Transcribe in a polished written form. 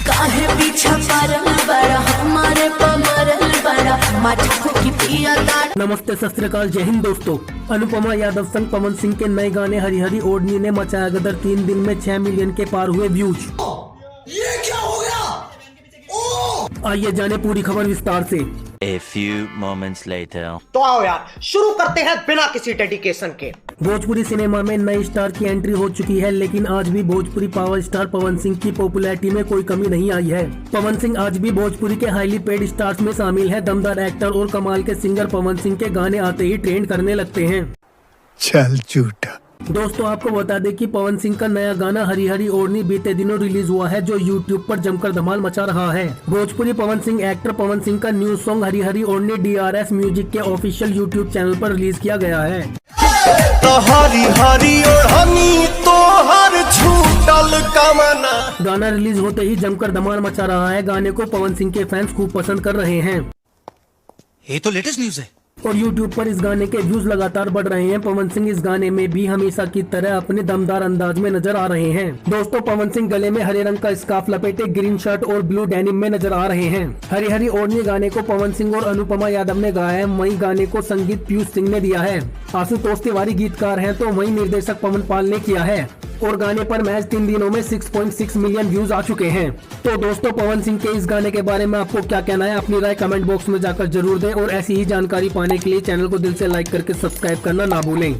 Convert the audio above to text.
काहे पीछा परल बड़ा हमारे पमरल बड़ा मटको की पिया दाड़। नमस्ते, सत श्री अकाल, जय हिंद दोस्तों। अनुपमा यादव संग पवन सिंह के नए गाने हरी हरी ओढ़नी ने मचाया गदर। 3 दिन में 6 मिलियन के पार हुए व्यूज। ये क्या हो गया? आइए जाने पूरी खबर विस्तार से। A few moments later. तो आओ यार, शुरू करते हैं बिना किसी डेडिकेशन के। भोजपुरी सिनेमा में नए स्टार की एंट्री हो चुकी है, लेकिन आज भी भोजपुरी पावर स्टार पवन सिंह की पॉपुलैरिटी में कोई कमी नहीं आई है। पवन सिंह आज भी भोजपुरी के हाईली पेड स्टार्स में शामिल है। दमदार एक्टर और कमाल के सिंगर पवन सिंह के गाने आते ही ट्रेंड करने लगते हैं। चल झूठा। दोस्तों आपको बता दें कि पवन सिंह का नया गाना हरी हरी ओढ़नी बीते दिनों रिलीज हुआ है, जो YouTube पर जमकर धमाल मचा रहा है। भोजपुरी पवन सिंह एक्टर पवन सिंह का न्यू सॉन्ग हरी हरी ओढ़नी DRS म्यूजिक के ऑफिशियल YouTube चैनल पर रिलीज किया गया है। तो हरी हरी ओढ़नी तो हर छूटल कमना। गाना रिलीज होते ही जमकर धमाल मचा रहा है। गाने को पवन सिंह के फैंस खूब पसंद कर रहे हैं। ये तो लेटेस्ट न्यूज है। और YouTube पर इस गाने के व्यूज लगातार बढ़ रहे हैं। पवन सिंह इस गाने में भी हमेशा की तरह अपने दमदार अंदाज में नजर आ रहे हैं। दोस्तों पवन सिंह गले में हरे रंग का स्कार्फ लपेटे ग्रीन शर्ट और ब्लू डेनिम में नजर आ रहे हैं। हरी हरी ओढ़नी गाने को पवन सिंह और अनुपमा यादव ने गाया है। वहीं गाने को संगीत पीयूष सिंह ने दिया है। आशुतोष तिवारी गीतकार हैं, तो वहीं निर्देशक पवन पाल ने किया है। और गाने पर महज 3 दिनों में 6.6 मिलियन व्यूज आ चुके हैं। तो दोस्तों पवन सिंह के इस गाने के बारे में आपको क्या कहना है, अपनी राय कमेंट बॉक्स में जाकर जरूर दें। और ऐसी ही जानकारी पाने के लिए चैनल को दिल से लाइक करके सब्सक्राइब करना ना भूलें।